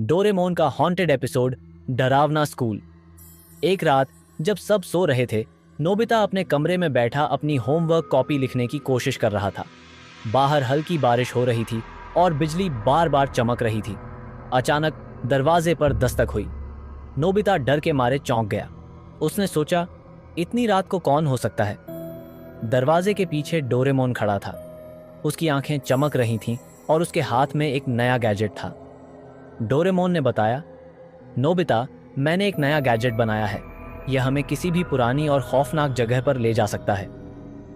Doraemon का haunted episode डरावना school. एक रात जब सब सो रहे थे, नोबिता अपने कमरे में बैठा अपनी होमवर्क कॉपी लिखने की कोशिश कर रहा था। बाहर हल्की बारिश हो रही थी और बिजली बार बार चमक रही थी। अचानक दरवाजे पर दस्तक हुई। नोबिता डर के मारे चौंक गया। उसने सोचा, इतनी रात को कौन हो सकता है। दरवाजे के पीछे डोरेमोन खड़ा था। उसकी आंखें चमक रही थीं और उसके हाथ में एक नया गैजेट था। डोरेमोन ने बताया, नोबिता, मैंने एक नया गैजेट बनाया है। यह हमें किसी भी पुरानी और खौफनाक जगह पर ले जा सकता है।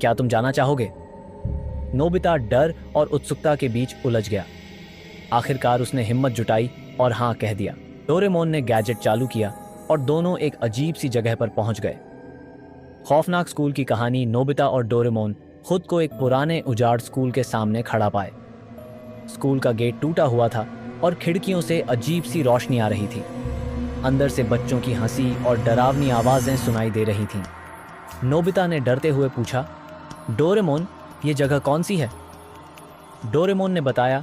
क्या तुम जाना चाहोगे? नोबिता डर और उत्सुकता के बीच उलझ गया। आखिरकार उसने हिम्मत जुटाई और हाँ कह दिया। डोरेमोन ने गैजेट चालू किया और दोनों एक अजीब सी जगह पर पहुंच गए। खौफनाक स्कूल की कहानी। नोबिता और डोरेमोन खुद को एक पुराने उजाड़ स्कूल के सामने खड़ा पाए। स्कूल का गेट टूटा हुआ था और खिड़कियों से अजीब सी रोशनी आ रही थी। अंदर से बच्चों की हंसी और डरावनी आवाजें सुनाई दे रही थीं। नोबिता ने डरते हुए पूछा, डोरेमोन, ये जगह कौन सी है? डोरेमोन ने बताया,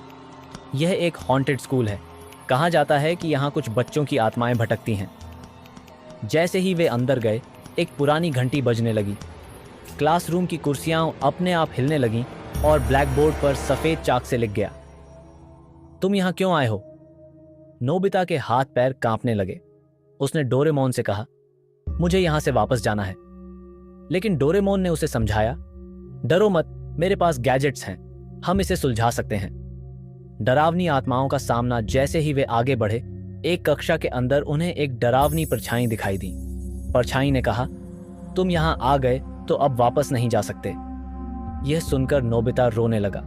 यह एक हॉन्टेड स्कूल है। कहा जाता है कि यहाँ कुछ बच्चों की आत्माएं भटकती हैं। जैसे ही वे अंदर गए, एक पुरानी घंटी बजने लगी। क्लासरूम की कुर्सियां अपने आप हिलने लगीं और ब्लैकबोर्ड पर सफेद चाक से लिख गया, तुम यहाँ क्यों आए हो? नोबिता के हाथ पैर कांपने लगे। उसने डोरेमोन से कहा, मुझे यहां से वापस जाना है। लेकिन डोरेमोन ने उसे समझाया, डरो मत, मेरे पास गैजेट्स हैं, हम इसे सुलझा सकते हैं। डरावनी आत्माओं का सामना। जैसे ही वे आगे बढ़े, एक कक्षा के अंदर उन्हें एक डरावनी परछाई दिखाई दी। परछाई ने कहा, तुम यहां आ गए तो अब वापस नहीं जा सकते। यह सुनकर नोबिता रोने लगा।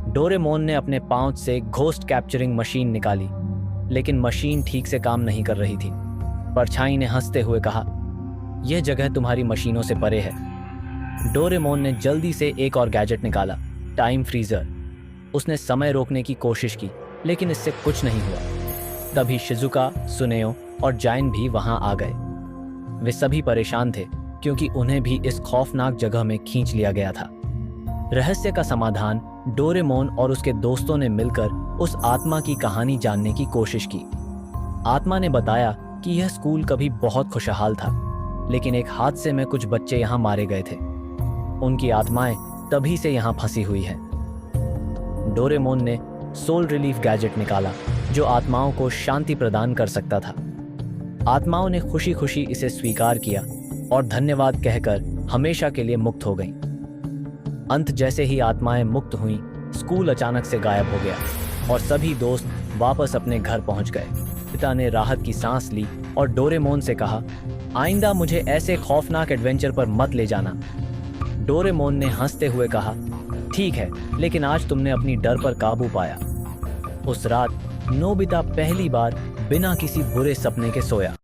डोरेमोन ने अपने पाउच से घोस्ट कैप्चरिंग मशीन निकाली, लेकिन मशीन ठीक से काम नहीं कर रही थी। परछाई ने हंसते हुए कहा, यह जगह तुम्हारी मशीनों से परे है। डोरेमोन ने जल्दी से एक और गैजेट निकाला, टाइम फ्रीजर। उसने समय रोकने की कोशिश की, लेकिन इससे कुछ नहीं हुआ। तभी शिजुका, सुनेओ और जाइन भी वहां आ गए। वे सभी परेशान थे क्योंकि उन्हें भी इस खौफनाक जगह में खींच लिया गया था। रहस्य का समाधान डोरेमोन और उसके दोस्तों ने मिलकर उस आत्मा की कहानी जानने की कोशिश की। आत्मा ने बताया कि यह स्कूल कभी बहुत खुशहाल था, लेकिन एक हादसे में कुछ बच्चे यहाँ मारे गए थे। उनकी आत्माएं तभी से यहाँ फंसी हुई हैं। डोरेमोन ने सोल रिलीफ गैजेट निकाला, जो आत्माओं को शांति प्रदान कर सकता था। आत्माओं ने खुशी खुशी इसे स्वीकार किया और धन्यवाद कहकर हमेशा के लिए मुक्त हो गईं। अंत जैसे ही आत्माएं मुक्त हुईं, स्कूल अचानक से गायब हो गया और सभी दोस्त वापस अपने घर पहुंच गए। पिता ने राहत की सांस ली और डोरेमोन से कहा, आइंदा मुझे ऐसे खौफनाक एडवेंचर पर मत ले जाना। डोरेमोन ने हंसते हुए कहा, ठीक है, लेकिन आज तुमने अपनी डर पर काबू पाया। उस रात नोबिता पहली बार बिना किसी बुरे सपने के सोया।